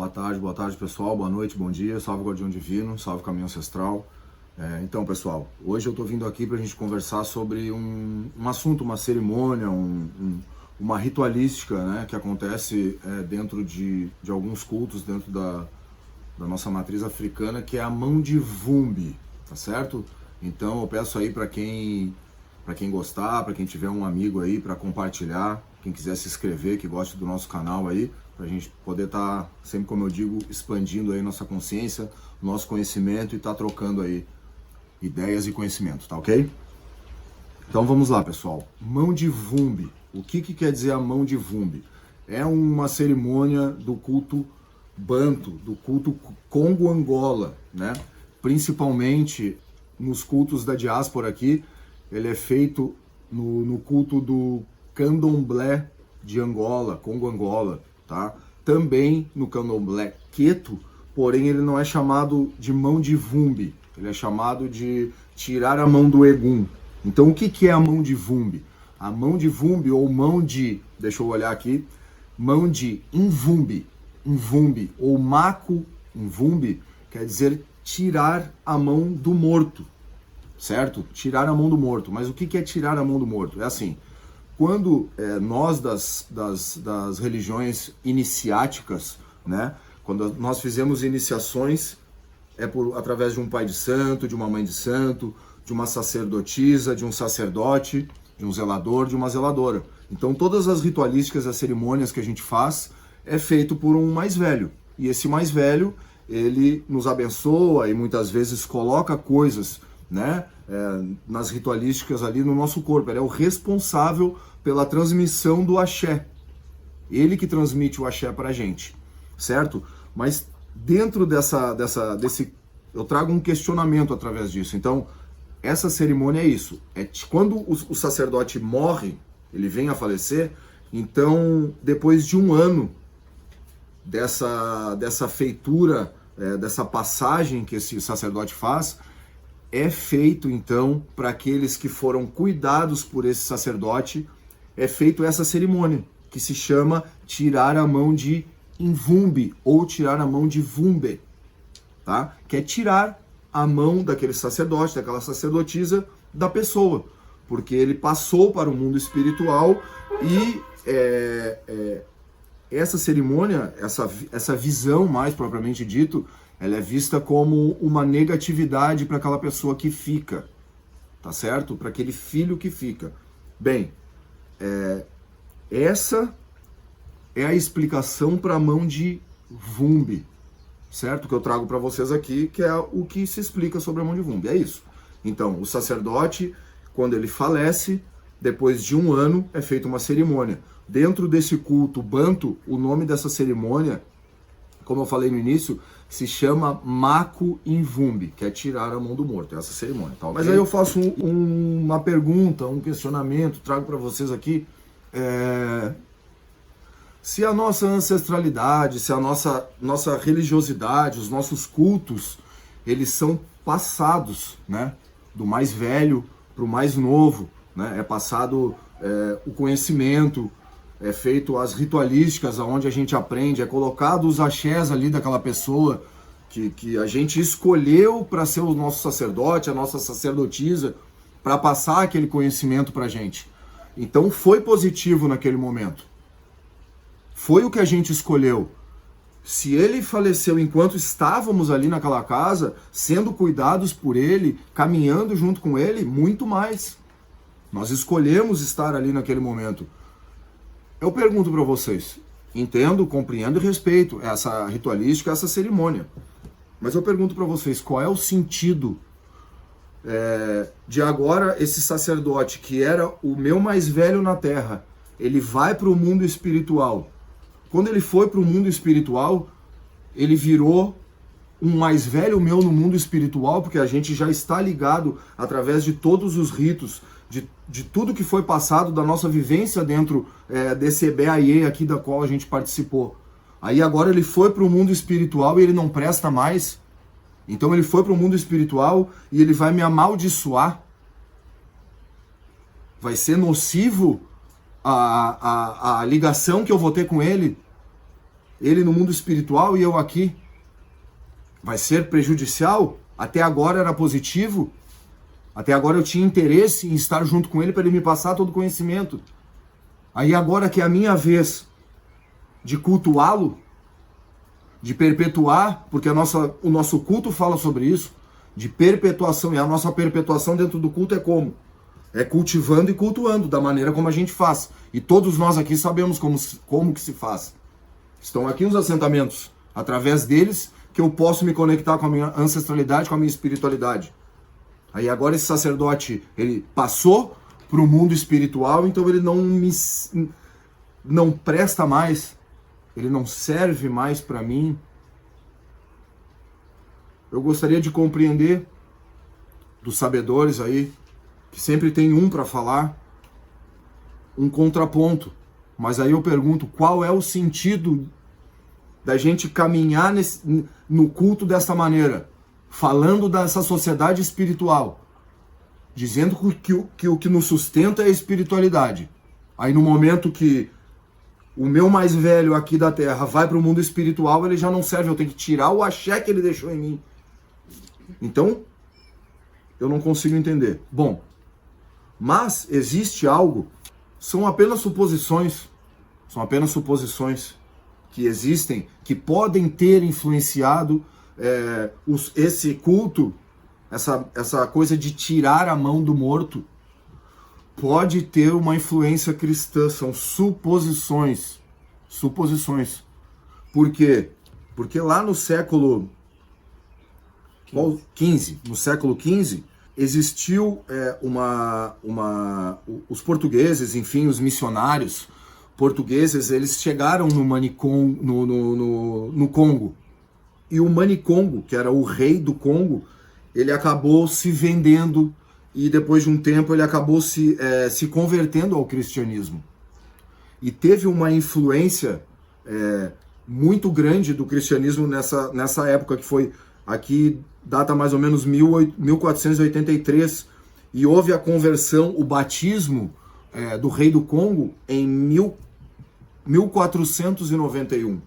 boa tarde pessoal, boa noite, bom dia, salve Guardião Divino, salve Caminho Ancestral. Então pessoal, hoje eu tô vindo aqui pra gente conversar sobre um assunto, uma cerimônia, uma ritualística, né, que acontece dentro de alguns cultos dentro da nossa matriz africana, que é a mão de Vumbi, tá certo? Então eu peço aí para quem gostar, para quem tiver um amigo aí para compartilhar, quem quiser se inscrever, que goste do nosso canal aí, para a gente poder estar, sempre como eu digo, expandindo aí nossa consciência, nosso conhecimento e estar trocando aí ideias e conhecimento, tá ok? Então vamos lá, pessoal. Mão de Vumbi. O que quer dizer a mão de Vumbi? É uma cerimônia do culto Banto, do culto Congo-Angola, né? Principalmente nos cultos da diáspora aqui, ele é feito no culto do Candomblé de Angola, Congo-Angola, tá? Também no Candomblé Queto, porém ele não é chamado de mão de Vumbi, ele é chamado de tirar a mão do Egum. Então o que é a mão de Vumbi? A mão de Vumbi ou mão de, deixa eu olhar aqui, mão de Mvumbi, Mvumbi ou Maku Mvumbi, quer dizer tirar a mão do morto, certo? Tirar a mão do morto. Mas o que é tirar a mão do morto? É assim, quando nós das religiões iniciáticas, né, quando nós fizemos iniciações, através de um pai de santo, de uma mãe de santo, de uma sacerdotisa, de um sacerdote, de um zelador, de uma zeladora. Então todas as ritualísticas, as cerimônias que a gente faz, é feito por um mais velho. E esse mais velho, ele nos abençoa e muitas vezes coloca coisas, né, nas ritualísticas ali no nosso corpo. Ele é o responsável pela transmissão do axé. Ele que transmite o axé para a gente, certo? Mas dentro desse, eu trago um questionamento através disso. Então, essa cerimônia é isso. Quando o sacerdote morre, ele vem a falecer, então, depois de um ano dessa feitura, dessa passagem que esse sacerdote faz, é feito então para aqueles que foram cuidados por esse sacerdote, é feito essa cerimônia, que se chama tirar a mão de Mvumbi ou tirar a mão de Vumbi, tá? Que é tirar a mão daquele sacerdote, daquela sacerdotisa, da pessoa, porque ele passou para o mundo espiritual e essa cerimônia, essa visão mais propriamente dito, ela é vista como uma negatividade para aquela pessoa que fica, tá certo? Para aquele filho que fica. Bem, essa é a explicação para a mão de Vumbi, certo? Que eu trago para vocês aqui, que é o que se explica sobre a mão de Vumbi. É isso. Então, o sacerdote, quando ele falece, depois de um ano, é feita uma cerimônia. Dentro desse culto Banto, o nome dessa cerimônia, como eu falei no início, se chama Maku Mvumbi, que é tirar a mão do morto, essa cerimônia. Tá? Mas aí eu faço uma pergunta, um questionamento, trago para vocês aqui, se a nossa ancestralidade, se a nossa religiosidade, os nossos cultos, eles são passados, né, do mais velho para o mais novo, né, é passado o conhecimento, é feito as ritualísticas, onde a gente aprende, é colocado os axés ali daquela pessoa que a gente escolheu para ser o nosso sacerdote, a nossa sacerdotisa, para passar aquele conhecimento para a gente. Então foi positivo naquele momento. Foi o que a gente escolheu. Se ele faleceu enquanto estávamos ali naquela casa, sendo cuidados por ele, caminhando junto com ele, muito mais. Nós escolhemos estar ali naquele momento. Eu pergunto para vocês, entendo, compreendo e respeito essa ritualística, essa cerimônia. Mas eu pergunto para vocês, qual é o sentido de agora esse sacerdote, que era o meu mais velho na terra, ele vai para o mundo espiritual. Quando ele foi para o mundo espiritual, ele virou um mais velho meu no mundo espiritual, porque a gente já está ligado através de todos os ritos, de tudo que foi passado, da nossa vivência dentro desse EBAIE aqui da qual a gente participou. Aí agora ele foi para o mundo espiritual e ele não presta mais. Então ele foi para o mundo espiritual e ele vai me amaldiçoar. Vai ser nocivo a ligação que eu vou ter com ele. Ele no mundo espiritual e eu aqui. Vai ser prejudicial? Até agora era positivo. Até agora eu tinha interesse em estar junto com ele para ele me passar todo o conhecimento. Aí agora que é a minha vez de cultuá-lo, de perpetuar, porque o nosso culto fala sobre isso, de perpetuação, e a nossa perpetuação dentro do culto é como? É cultivando e cultuando, da maneira como a gente faz. E todos nós aqui sabemos como que se faz. Estão aqui os assentamentos, através deles que eu posso me conectar com a minha ancestralidade, com a minha espiritualidade. Aí agora esse sacerdote, ele passou para o mundo espiritual, então ele não presta mais, ele não serve mais para mim. Eu gostaria de compreender dos sabedores aí, que sempre tem um para falar, um contraponto. Mas aí eu pergunto, qual é o sentido da gente caminhar no culto dessa maneira? Falando dessa sociedade espiritual, dizendo que o que nos sustenta é a espiritualidade. Aí no momento que o meu mais velho aqui da terra vai para o mundo espiritual, ele já não serve, eu tenho que tirar o axé que ele deixou em mim. Então, eu não consigo entender. Bom, mas existe algo, são apenas suposições que existem, que podem ter influenciado esse culto, essa coisa de tirar a mão do morto, pode ter uma influência cristã, são suposições. Por quê? Porque lá no século XV, existiu os portugueses, enfim, os missionários portugueses, eles chegaram no Congo. E o Manicongo, que era o rei do Congo, ele acabou se vendendo e depois de um tempo ele acabou se convertendo ao cristianismo. E teve uma influência muito grande do cristianismo nessa época, que foi, aqui data mais ou menos 1483, e houve a conversão, o batismo do rei do Congo em 1491.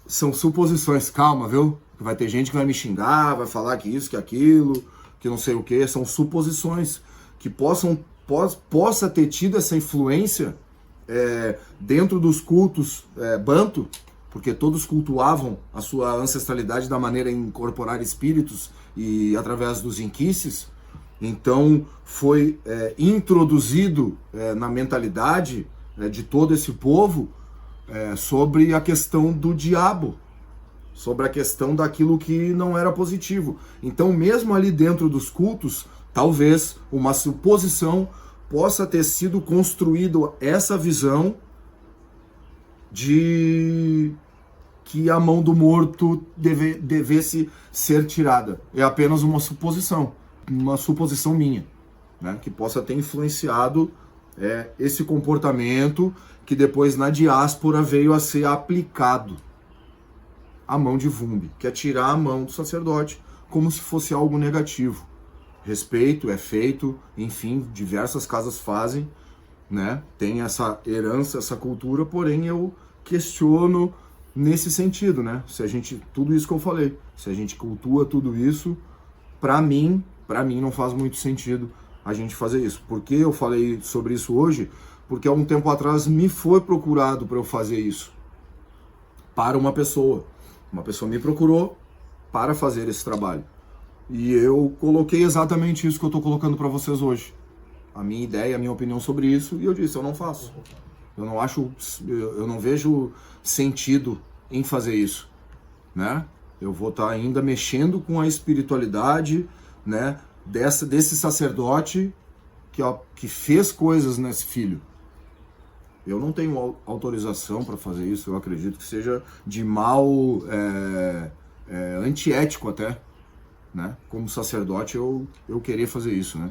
São suposições, calma, viu? Vai ter gente que vai me xingar, vai falar que isso, que aquilo, que não sei o que. São suposições que possa ter tido essa influência dentro dos cultos banto, porque todos cultuavam a sua ancestralidade da maneira de incorporar espíritos e através dos inquices. Então foi introduzido na mentalidade de todo esse povo sobre a questão do diabo, sobre a questão daquilo que não era positivo. Então, mesmo ali dentro dos cultos, talvez uma suposição possa ter sido construído essa visão de que a mão do morto devesse ser tirada. É apenas uma suposição minha, né, que possa ter influenciado esse comportamento que depois na diáspora veio a ser aplicado. A mão de Vumbi, que é tirar a mão do sacerdote como se fosse algo negativo. Respeito é feito, enfim, diversas casas fazem, né? Tem essa herança, essa cultura, porém eu questiono nesse sentido, né? Tudo isso que eu falei, se a gente cultua tudo isso, para mim não faz muito sentido a gente fazer isso. Por que eu falei sobre isso hoje? Porque há um tempo atrás me foi procurado para eu fazer isso para uma pessoa. Uma pessoa me procurou para fazer esse trabalho. E eu coloquei exatamente isso que eu estou colocando para vocês hoje. A minha ideia, a minha opinião sobre isso, e eu disse, eu não faço. Eu não vejo sentido em fazer isso, né? Eu vou estar ainda mexendo com a espiritualidade, né, desse sacerdote que fez coisas nesse filho. Eu não tenho autorização para fazer isso, eu acredito que seja de mal, antiético até, né? Como sacerdote eu querer fazer isso, né?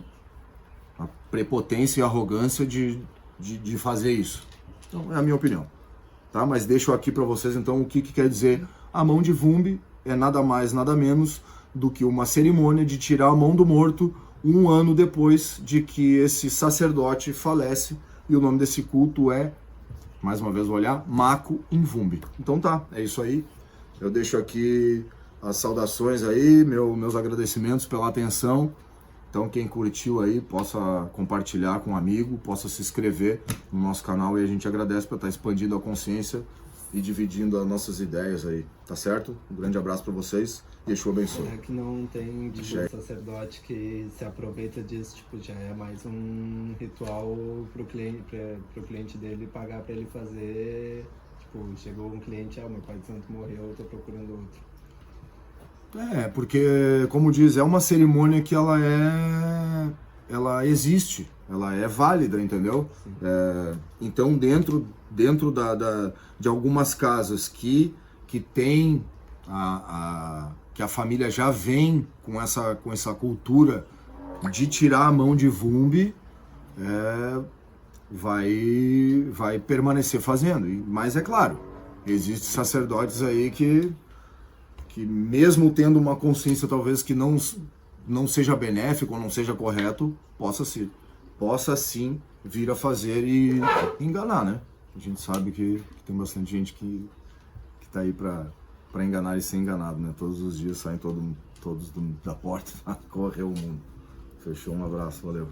A prepotência e a arrogância de fazer isso. Então é a minha opinião, tá? Mas deixo aqui para vocês então o que quer dizer a mão de Vumbi. É nada mais, nada menos do que uma cerimônia de tirar a mão do morto 1 ano depois de que esse sacerdote falece. E o nome desse culto é mais uma vez vou olhar, Mako Invumbi. Então tá, é isso aí. Eu deixo aqui as saudações aí, meus agradecimentos pela atenção. Então quem curtiu aí, possa compartilhar com um amigo, possa se inscrever no nosso canal e a gente agradece por estar expandindo a consciência e dividindo as nossas ideias aí, tá certo? Um grande abraço para vocês e Exu abençoe. É que não tem tipo, sacerdote que se aproveita disso, tipo, já é mais um ritual pro cliente dele pagar para ele fazer. Tipo, chegou um cliente, meu pai de santo morreu, eu tô procurando outro. Porque, como diz, é uma cerimônia que ela existe, ela é válida, entendeu? Então, dentro de algumas casas que tem que a família já vem com essa cultura de tirar a mão de Vumbi, vai permanecer fazendo. Mas é claro, existem sacerdotes aí que mesmo tendo uma consciência talvez que não seja benéfico ou não seja correto, possa sim vir a fazer e enganar, né? A gente sabe que tem bastante gente que tá aí para enganar e ser enganado, né? Todos os dias saem todos da porta para correr o mundo. Fechou? Um abraço, valeu.